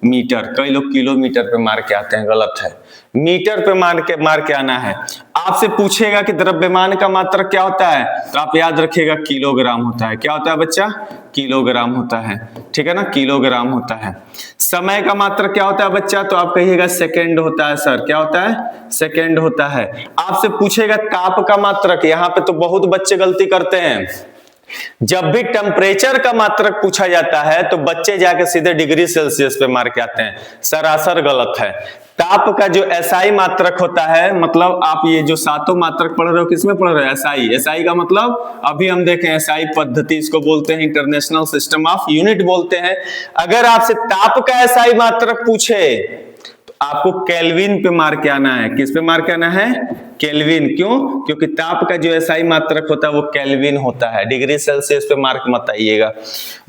मीटर। कई लोग किलोमीटर पे मार के आते हैं, गलत है। मीटर पे मार के आना है। आपसे पूछेगा कि द्रव्यमान का मात्रक क्या होता है, तो आप याद रखिएगा किलोग्राम होता है। क्या होता है बच्चा? किलोग्राम होता है, ठीक है ना। किलोग्राम होता है। समय का मात्रक क्या होता है बच्चा? तो आप कहिएगा सेकंड होता है सर। क्या होता है? सेकंड होता है। आपसे पूछेगा ताप का मात्रक। यहाँ पे तो बहुत बच्चे गलती करते हैं। जब भी टेम्परेचर का मात्रक पूछा जाता है तो बच्चे जाके सीधे डिग्री सेल्सियस पे मार के आते हैं, सरासर गलत है। ताप का जो एसआई मात्रक होता है, मतलब आप ये जो 7 मात्रक पढ़ रहे हो किसमें पढ़ रहे हो? एसआई। एसआई का मतलब अभी हम देखें एसआई पद्धति, इसको बोलते हैं इंटरनेशनल सिस्टम ऑफ यूनिट बोलते हैं। अगर आपसे ताप का एसआई मात्रक पूछे तो आपको केल्विन पे मार के आना है। किस पे मार के आना है? केल्विन। क्यों? क्योंकि ताप का जो एसआई मात्रक होता है वो केल्विन होता है, डिग्री सेल्सियस पे मार्क मत आइएगा।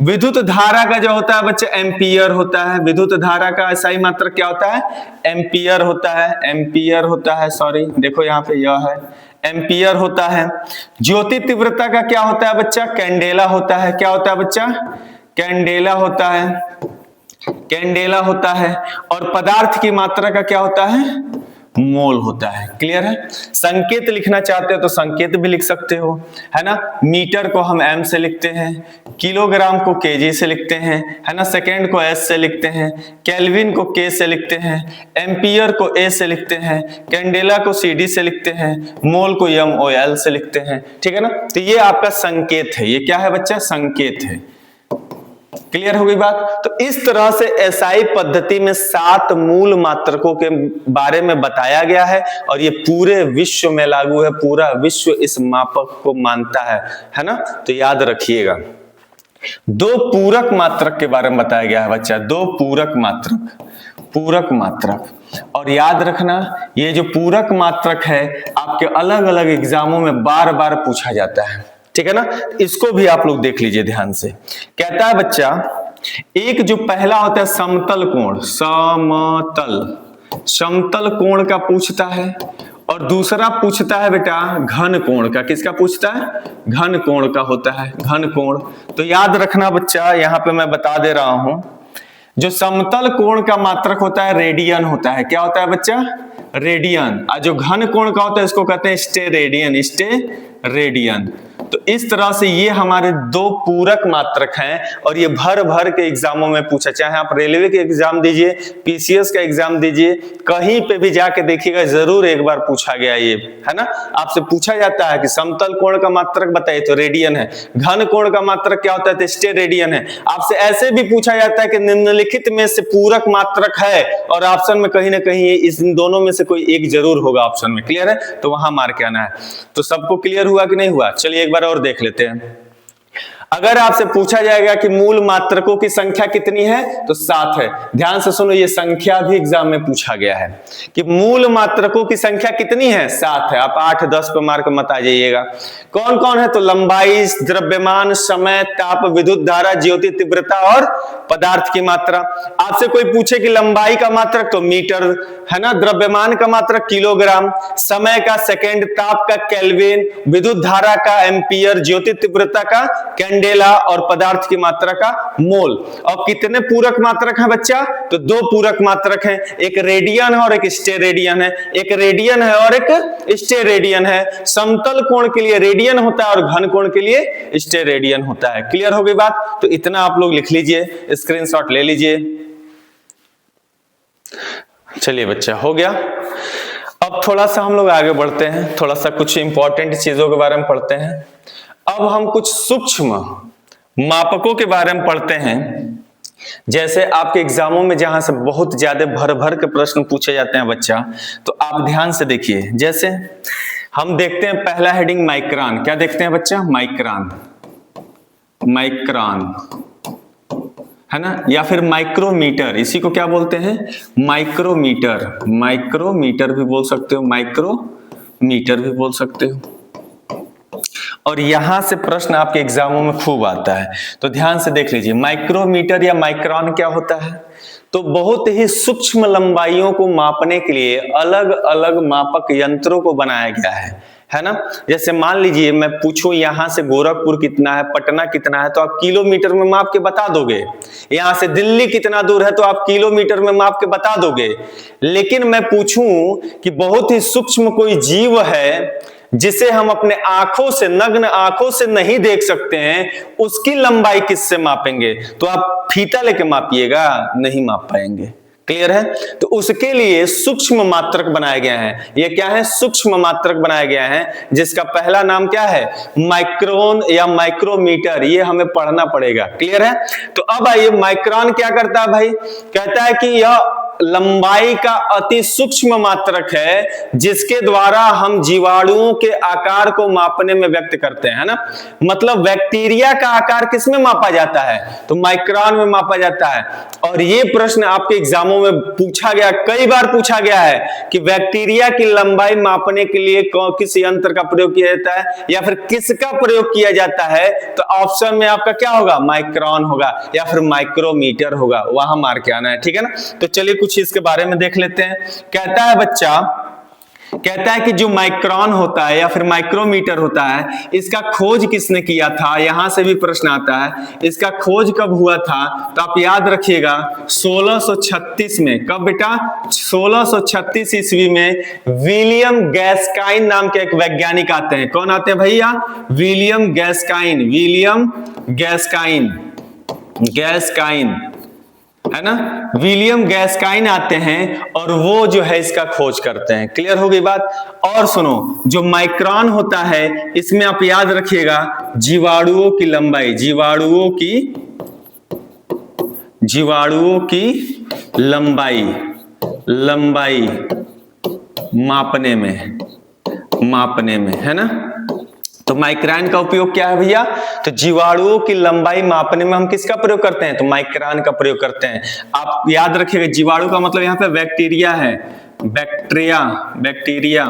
विद्युत धारा का जो होता है बच्चे एम्पियर होता है। विद्युत धारा का एसआई मात्रक क्या होता है? एम्पियर होता है। एम्पियर होता है, सॉरी देखो यहाँ पे यह है, एम्पियर होता है। ज्योति तीव्रता का क्या होता है बच्चा? कैंडेला होता है। क्या होता है बच्चा? कैंडेला होता है। कैंडेला होता है। और पदार्थ की मात्रा का क्या होता है? मोल होता है। क्लियर है। संकेत लिखना चाहते हो तो संकेत भी लिख सकते हो, है ना। मीटर को हम एम से लिखते हैं, किलोग्राम को केजी से लिखते हैं, है ना। सेकेंड को एस से लिखते हैं, केल्विन को के से लिखते हैं, एम्पियर को ए से लिखते हैं, कैंडेला को सीडी से लिखते हैं, मोल को एम ओ एल से लिखते हैं, ठीक है ना। तो ये आपका संकेत है। ये क्या है बच्चा? संकेत है। क्लियर हो गई बात। तो इस तरह से एसआई पद्धति में 7 मूल मात्रकों के बारे में बताया गया है और ये पूरे विश्व में लागू है। पूरा विश्व इस मापक को मानता है ना। तो याद रखिएगा 2 पूरक मात्रक के बारे में बताया गया है बच्चा। 2 पूरक मात्रक, पूरक मात्रक। और याद रखना ये जो पूरक मात्रक है आपके अलग अलग एग्जामों में बार बार पूछा जाता है, ठीक है ना। इसको भी आप लोग देख लीजिए ध्यान से। कहता है बच्चा एक जो पहला होता है समतल कोण, समतल कोण का पूछता है। और दूसरा पूछता है बेटा घन कोण का। किसका पूछता है? घन कोण का होता है, घन कोण। तो याद रखना बच्चा, यहां पे मैं बता दे रहा हूं, जो समतल कोण का मात्रक होता है रेडियन होता है। क्या होता है बच्चा? रेडियन। और जो घन कोण का होता है इसको कहते हैं स्टेरेडियन, स्टेरेडियन। तो इस तरह से ये हमारे दो पूरक मात्रक हैं और ये भर भर के एग्जामों में पूछा, चाहे आप रेलवे के एग्जाम दीजिए, पीसीएस का एग्जाम दीजिए, कहीं पे भी जाके देखिएगा जरूर एक बार पूछा गया ये, है ना। आपसे पूछा जाता है कि समतल कोण का मात्रक बताइए तो रेडियन है, घन कोण का मात्रक क्या होता है तो स्टेरेडियन है। आपसे ऐसे भी पूछा जाता है कि निम्नलिखित में से पूरक मात्रक है और ऑप्शन में कहीं ना कहीं इन दोनों में से कोई एक जरूर होगा ऑप्शन में, क्लियर है, तो वहां मार के आना है। तो सबको क्लियर हुआ कि नहीं हुआ? चलिए एक बार और देख लेते हैं। अगर आपसे पूछा जाएगा कि मूल मात्रकों की संख्या कितनी है तो 7 है। ध्यान से सुनो, ये संख्या भी एग्जाम में पूछा गया है कि मूल मात्रकों की संख्या कितनी है, 7 है। आप 8, 10 पे मार्क मत आ जाइएगा। कौन कौन है तो लंबाई, द्रव्यमान, समय, ताप, विद्युत धारा, ज्योति तीव्रता और पदार्थ की मात्रा। आपसे कोई पूछे कि लंबाई का मात्रक तो मीटर, है ना, द्रव्यमान का मात्रक किलोग्राम, समय का सेकेंड, ताप का केल्विन, विद्युत धारा का एम्पियर, ज्योति तीव्रता का कैंडेला और पदार्थ की मात्रा का मोल। और कितने पूरक मात्रक हैं बच्चा? तो 2 पूरक मात्रक हैं, एक रेडियन है और एक स्टेरेडियन है। एक रेडियन है और एक स्टेरेडियन है। समतल कोण के लिए रेडियन होता है और घन कोण के लिए स्टेरेडियन होता है। क्लियर हो गई बात? तो इतना आप लोग लिख लीजिए, स्क्रीनशॉट ले लीजिए। चलिए बच्चा, हो गया। अब थोड़ा सा हम लोग आगे बढ़ते हैं, थोड़ा सा कुछ इंपॉर्टेंट चीजों के बारे में पढ़ते हैं। अब हम कुछ सूक्ष्म मापकों के बारे में पढ़ते हैं। जैसे आपके एग्जामों में जहां से बहुत ज्यादा भर भर के प्रश्न पूछे जाते हैं बच्चा, तो आप ध्यान से देखिए। जैसे हम देखते हैं पहला हेडिंग माइक्रोन। क्या देखते हैं बच्चा? माइक्रोन, माइक्रोन, है ना, या फिर माइक्रोमीटर। इसी को क्या बोलते हैं? माइक्रोमीटर। माइक्रोमीटर भी बोल सकते हो, माइक्रोमीटर भी बोल सकते हो। और यहां से प्रश्न आपके एग्जामों में खूब आता है, तो ध्यान से देख लीजिए। माइक्रोमीटर या माइक्रोन क्या होता है? तो बहुत ही सूक्ष्म लंबाइयों को मापने के लिए अलग अलग मापक यंत्रों को बनाया गया है ना। जैसे मान लीजिए मैं पूछूं यहां से गोरखपुर कितना है, पटना कितना है, तो आप किलोमीटर में माप के बता दोगे। यहां से दिल्ली कितना दूर है तो आप किलोमीटर में माप के बता दोगे। लेकिन मैं पूछूं कि बहुत ही सूक्ष्म कोई जीव है जिसे हम अपने आंखों से, नग्न आंखों से नहीं देख सकते हैं, उसकी लंबाई किससे मापेंगे? तो आप फीता लेके मापिएगा, नहीं माप पाएंगे। क्लियर है? तो उसके लिए सूक्ष्म मात्रक बनाए गए हैं। ये क्या है? सूक्ष्म मात्रक बनाए गए हैं, जिसका पहला नाम क्या है? माइक्रोन या माइक्रोमीटर। ये हमें पढ़ना पड़ेगा। क्लियर है? तो अब आइए, माइक्रोन क्या करता है भाई? कहता है कि यह लंबाई का अति सूक्ष्म मात्रक है जिसके द्वारा हम जीवाणुओं के आकार को मापने में व्यक्त करते हैं, ना। मतलब बैक्टीरिया का आकार किसमें मापा जाता है? तो माइक्रोन में मापा जाता है। और ये प्रश्न आपके एग्जामों में पूछा गया, कई बार पूछा गया है कि बैक्टीरिया की लंबाई मापने के लिए किस यंत्र का प्रयोग किया जाता है या फिर किसका प्रयोग किया जाता है? तो ऑप्शन में आपका क्या होगा? माइक्रोन होगा या फिर माइक्रोमीटर होगा। वहां मार के आना है, ठीक है ना। तो चलिए कुछ इसके बारे में देख लेते हैं। कहता है बच्चा, कहता है कि जो माइक्रोन होता है या फिर माइक्रोमीटर होता है, इसका खोज किसने किया था? यहां से भी प्रश्न आता है, इसका खोज कब हुआ था? तो आप याद रखिएगा 1636 में। कब बेटा? 1636 ईस्वी में विलियम गैस्काइन नाम के एक वैज्ञानिक आते हैं। कौन आते हैं भैया? विलियम गैस्काइन। विलियम गैस्काइन, गैस्काइन, है ना। विलियम गैस्काइन आते हैं और वो जो है इसका खोज करते हैं। क्लियर हो गई बात? और सुनो, जो माइक्रोन होता है इसमें आप याद रखिएगा जीवाणुओं की लंबाई, जीवाणुओं की लंबाई, लंबाई मापने में, है ना। तो माइक्रोन का उपयोग क्या है भैया? तो जीवाणुओं की लंबाई मापने में हम किसका प्रयोग करते हैं? तो माइक्रोन का प्रयोग करते हैं। आप याद रखिएगा जीवाणु का मतलब यहाँ पे बैक्टीरिया है, बैक्टीरिया, बैक्टीरिया,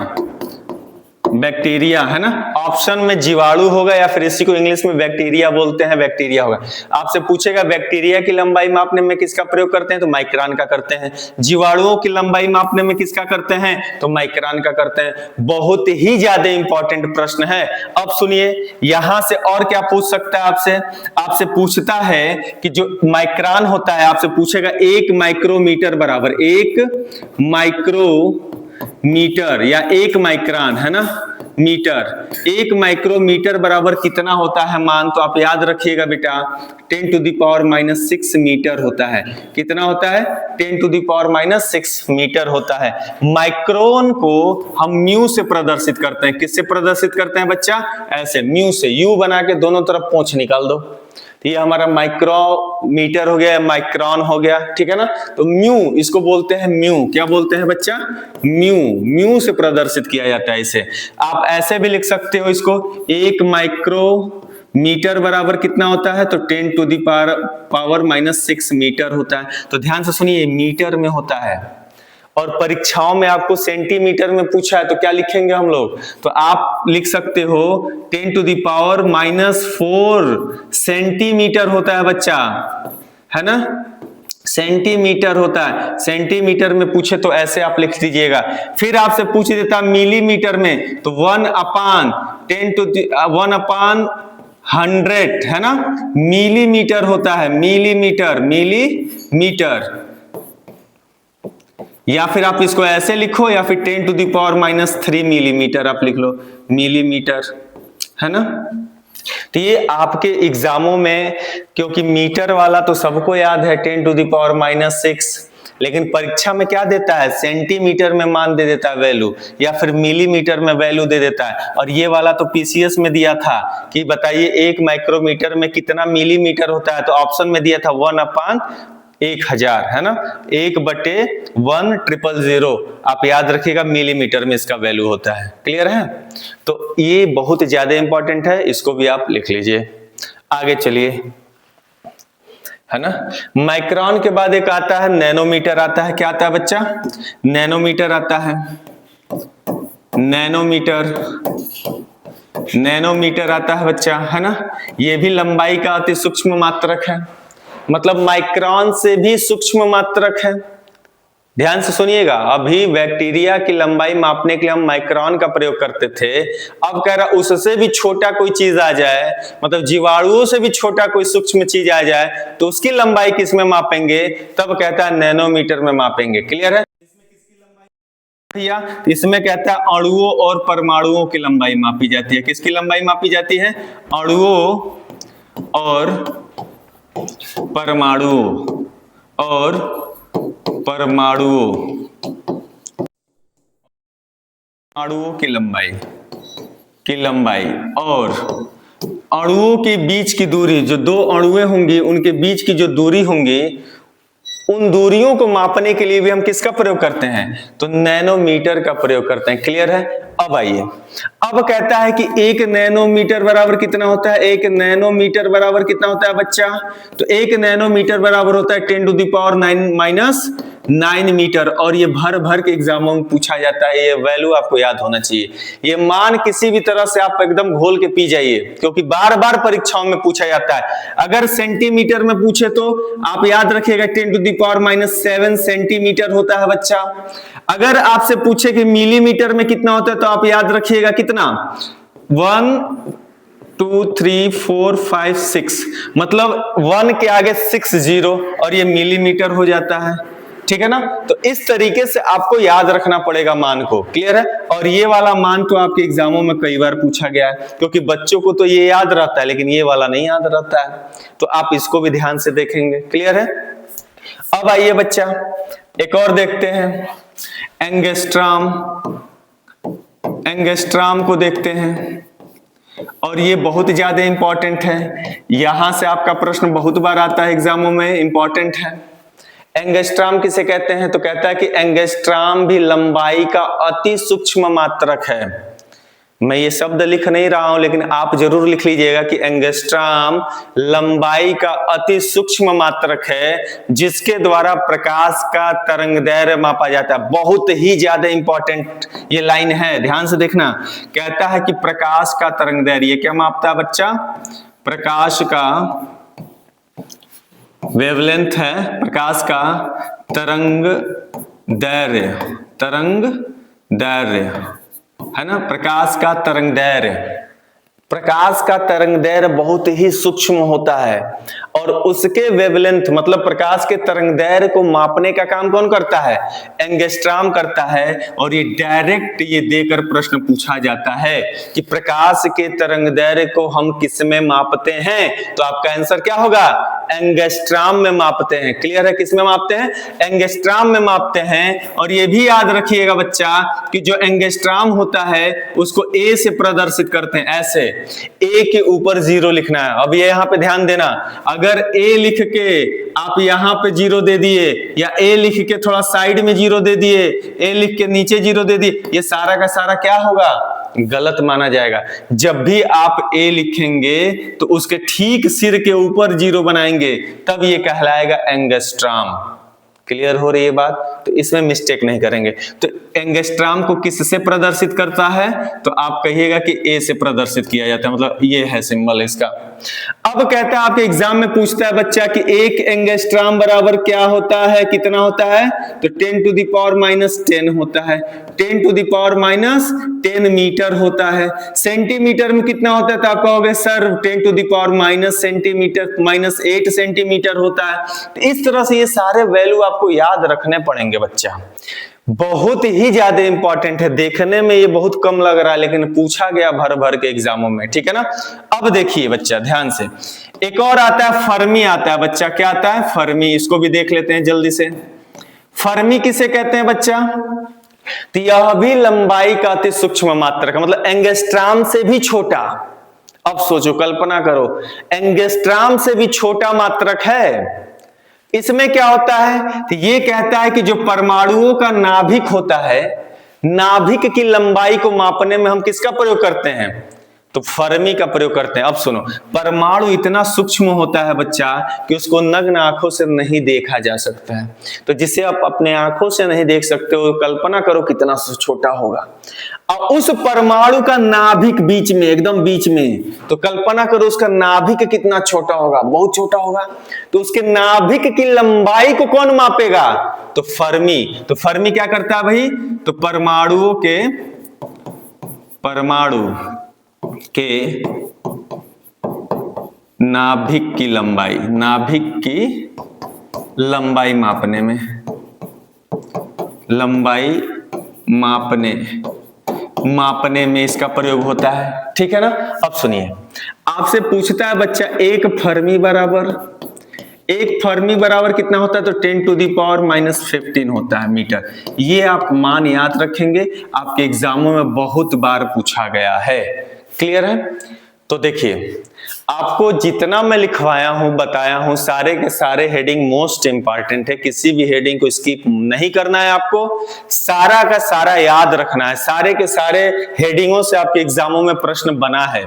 बैक्टीरिया, है ना। ऑप्शन में जीवाणु होगा या फिर इसी को इंग्लिश में बैक्टीरिया बोलते हैं, बैक्टीरिया होगा। आपसे पूछेगा बैक्टीरिया की लंबाई मापने में किसका प्रयोग करते हैं? तो माइक्रोन का करते हैं। जीवाणुओं की लंबाई मापने में किसका करते हैं? तो माइक्रोन का करते हैं। बहुत ही ज्यादा इंपॉर्टेंट प्रश्न है। अब सुनिए, यहां से और क्या पूछ सकता है आपसे? आपसे पूछता है कि जो माइक्रोन होता है, आपसे पूछेगा 1 माइक्रोमीटर बराबर 1 माइक्रोमीटर या 1 माइक्रोन, है ना, माइक्रोमीटर। 1 माइक्रोमीटर बराबर कितना होता है मान, तो आप याद रखिएगा बेटा 10⁻⁻6 मीटर होता है। कितना होता है? 10⁻⁻6 मीटर होता है। माइक्रोन को हम म्यू से प्रदर्शित करते हैं। किससे प्रदर्शित करते हैं बच्चा? ऐसे म्यू से, यू बना के दोनों तरफ पोंछ निकाल दो। ये हमारा माइक्रोमीटर हो गया, माइक्रोन हो गया, ठीक है ना। तो म्यू इसको बोलते हैं, म्यू क्या बोलते हैं बच्चा? म्यू। म्यू से प्रदर्शित किया जाता है इसे। आप ऐसे भी लिख सकते हो इसको, 1 माइक्रोमीटर बराबर कितना होता है? तो 10⁻⁻6 मीटर होता है। तो ध्यान से सुनिए, मीटर में होता है। और परीक्षाओं में आपको सेंटीमीटर में पूछा है तो क्या लिखेंगे हम लोग? तो आप लिख सकते हो 10⁻⁻4 सेंटीमीटर होता है बच्चा, है ना। सेंटीमीटर होता है। सेंटीमीटर में पूछे तो ऐसे आप लिख दीजिएगा। फिर आपसे पूछ देता मिलीमीटर में, तो 1/100 है ना, मिलीमीटर होता है। Millimetre, millimetre. या फिर आप इसको ऐसे लिखो, या फिर 10⁻³ मिलीमीटर आप लिख लो, मिलीमीटर, है ना। तो ये आपके एग्जामों में, क्योंकि मीटर वाला तो सबको याद है 10⁻⁻6, लेकिन परीक्षा में क्या देता है? सेंटीमीटर में मान दे देता है वैल्यू, या फिर मिलीमीटर में वैल्यू दे देता है। और ये वाला तो पीसीएस में दिया था कि बताइए 1 माइक्रोमीटर में कितना मिलीमीटर होता है, तो ऑप्शन में दिया था 1/1000, है ना, 1/1000। आप याद रखिएगा मिलीमीटर में इसका वैल्यू होता है। क्लियर है? तो ये बहुत ज्यादा इंपॉर्टेंट है, इसको भी आप लिख लीजिए। आगे चलिए, है ना। माइक्रोन के बाद एक आता है नैनोमीटर आता है। क्या आता है बच्चा? नैनोमीटर आता है। नैनोमीटर, नैनोमीटर आता है बच्चा, है ना। ये भी लंबाई का अति सूक्ष्म मात्रक है, मतलब माइक्रोन से भी सूक्ष्म मात्रक है। ध्यान से सुनिएगा, अभी बैक्टीरिया की लंबाई मापने के लिए हम माइक्रोन का प्रयोग करते थे। अब कह रहा उससे भी छोटा कोई चीज आ जाए, मतलब जीवाणुओं से भी छोटा कोई सूक्ष्म चीज आ जाए, तो उसकी लंबाई किस में मापेंगे? तब कहता है नैनोमीटर में मापेंगे। क्लियर है? या इसमें कहता है अणुओं और परमाणुओं की लंबाई मापी जाती है। किसकी लंबाई मापी जाती है? अणुओं और परमाणुओं, और परमाणुओं की लंबाई और अणुओं के बीच की दूरी, जो दो अणुएं होंगी उनके बीच की जो दूरी होंगी, उन दूरियों को मापने के लिए भी हम किसका प्रयोग करते हैं? तो नैनोमीटर का प्रयोग करते हैं। क्लियर है? अब आइए, अब कहता है कि 1 नैनोमीटर बराबर कितना होता है? 1 नैनोमीटर बराबर कितना होता है बच्चा? तो 1 नैनोमीटर बराबर होता है 10⁻⁹ मीटर। और ये भर भर के एग्जामों में पूछा जाता है, ये वैल्यू आपको याद होना चाहिए। ये मान किसी भी तरह से आप एकदम घोल के पी जाइए, क्योंकि बार बार परीक्षाओं में पूछा जाता है। अगर सेंटीमीटर में पूछे तो आप याद रखिएगा 10⁻⁷ सेंटीमीटर होता है बच्चा। अगर आपसे पूछे कि मिलीमीटर में कितना होता है, तो आप याद रखिएगा कितना? 1 2 3 4 5 6, मतलब 1 के आगे 6 0, और ये मिलीमीटर हो जाता है। ठीक है ना। तो इस तरीके से आपको याद रखना पड़ेगा मान को। क्लियर है। और ये वाला मान तो आपके एग्जामों में कई बार पूछा गया है, क्योंकि बच्चों को तो ये याद रहता है लेकिन ये वाला नहीं याद रहता है, तो आप इसको भी ध्यान से देखेंगे। क्लियर है। अब आइए बच्चा एक और देखते हैं, एंगस्ट्रॉम। एंगस्ट्रॉम को देखते हैं और ये बहुत ज्यादा इंपॉर्टेंट है। यहां से आपका प्रश्न बहुत बार आता है एग्जामों में, इंपॉर्टेंट है। एंगस्ट्रॉम किसे कहते हैं? तो कहता है कि एंगस्ट्रॉम भी लंबाई का अति सूक्ष्म मात्रक है। मैं ये शब्द लिख नहीं रहा हूं, लेकिन आप जरूर लिख लीजिएगा कि एंगस्ट्रॉम लंबाई का अति सूक्ष्म मात्रक है, जिसके द्वारा प्रकाश का तरंगदैर्घ्य मापा जाता है। बहुत ही ज्यादा इंपॉर्टेंट ये लाइन है, ध्यान से देखना। कहता है कि प्रकाश का तरंगदैर्घ्य, ये क्या मापता है बच्चा? प्रकाश का वेवलेंथ है, प्रकाश का तरंगदैर्घ्य, तरंगदैर्घ्य है ना, प्रकाश का तरंगदैर्घ्य। प्रकाश का तरंगदैर्घ्य बहुत ही सूक्ष्म होता है। और उसके वेवलेंथ मतलब प्रकाश के तरंगदैर्घ्य को मापने का काम कौन करता है? एंगस्ट्रॉम करता है। और ये डायरेक्ट ये देकर प्रश्न पूछा जाता है कि प्रकाश के तरंगदैर्घ्य को हम किस में मापते हैं? तो आपका आंसर क्या होगा? एंगस्ट्रॉम में मापते हैं। क्लियर है? किस में मापते हैं? एंगस्ट्रॉम में मापते हैं। और ये भी याद रखिएगा बच्चा कि जो एंगस्ट्रॉम होता है उसको ए से प्रदर्शित करते हैं, ऐसे ए के ऊपर 0 लिखना है। अब ये यहां पे ध्यान देना, अगर ए लिख के आप यहां पे 0 दे दिए या ए लिख के थोड़ा साइड में 0 दे दिए, ए लिख के नीचे 0 दे दिए, ये सारा का सारा क्या होगा? गलत माना जाएगा। जब भी आप ए लिखेंगे तो उसके ठीक सिर के ऊपर 0 बनाएंगे, तब ये कहलाएगा एंगस्ट्रॉम। क्लियर हो रही है बात? तो इसमें मिस्टेक नहीं करेंगे। तो एंगस्ट्रॉम को किससे प्रदर्शित करता है? तो आप कहिएगा कि ए से प्रदर्शित किया जाता है, मतलब ये है सिंबल इसका। अब कहता है आपके एग्जाम में पूछता है बच्चा कि एक एंगस्ट्रॉम बराबर क्या होता है, कितना होता है? तो 10 टू द पावर -10 होता है। 10 टू द पावर -10 मीटर होता है। सेंटीमीटर में कितना होता है? तो आप कहोगे sir 10 to the power -8 centimetre होता है। तो इस तरह से ये सारे वैल्यू आपको याद रखने पड़ेंगे बच्चा, बहुत ही ज्यादा इंपॉर्टेंट है। देखने में ये बहुत कम लग रहा है लेकिन पूछा गया भर भर के एग्जामों में, ठीक है ना। अब देखिए बच्चा ध्यान से, एक और आता है फर्मी आता है बच्चा। क्या आता है? फर्मी। इसको भी देख लेते हैं जल्दी से। फर्मी किसे कहते हैं बच्चा? तो यह भी लंबाई का अति सूक्ष्म मात्रक, मतलब एंगस्ट्रॉम से भी छोटा। अब सोचो, कल्पना करो, एंगस्ट्रॉम से भी छोटा मात्रक है। इसमें क्या होता है? तो ये कहता है कि जो परमाणुओं का नाभिक होता है, नाभिक की लंबाई को मापने में हम किसका प्रयोग करते हैं? तो फर्मी का प्रयोग करते हैं। अब सुनो, परमाणु इतना सूक्ष्म होता है बच्चा कि उसको नग्न आंखों से नहीं देखा जा सकता है। तो जिसे आप अपने आंखों से नहीं देख सकते हो, कल्पना करो कितना छोटा होगा। और उस परमाणु का नाभिक बीच में, एकदम बीच में, तो कल्पना करो उसका नाभिक कितना छोटा होगा, बहुत छोटा होगा। तो उसके नाभिक की लंबाई को कौन मापेगा? तो फर्मी। तो फर्मी क्या करता है भाई? तो परमाणु के नाभिक की लंबाई मापने में इसका प्रयोग होता है, ठीक है ना। अब सुनिए, आपसे पूछता है बच्चा एक फर्मी बराबर कितना होता है? तो 10 टू दी पावर -15 होता है मीटर। ये आप मान याद रखेंगे, आपके एग्जामों में बहुत बार पूछा गया है। क्लियर है? तो देखिए, आपको जितना मैं लिखवाया हूं, बताया हूं, सारे के सारे हेडिंग मोस्ट इंपॉर्टेंट है। किसी भी हेडिंग को स्किप नहीं करना है, आपको सारा का सारा याद रखना है। सारे के सारे हेडिंगों से आपके एग्जामों में प्रश्न बना है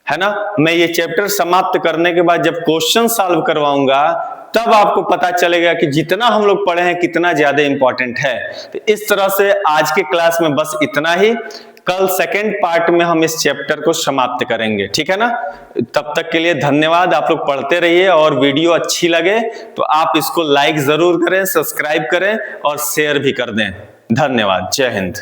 ना। मैं ये चैप्टर समाप्त करने के बाद जब क्वेश्चन सॉल्व करवाऊंगा, तब आपको पता चलेगा कि जितना हम लोग पढ़े हैं कितना ज्यादा इंपॉर्टेंट है। तो इस तरह से आज के क्लास में बस इतना ही। कल सेकंड पार्ट में हम इस चैप्टर को समाप्त करेंगे, ठीक है ना। तब तक के लिए धन्यवाद। आप लोग पढ़ते रहिए, और वीडियो अच्छी लगे तो आप इसको लाइक जरूर करें, सब्सक्राइब करें और शेयर भी कर दें। धन्यवाद। जय हिंद।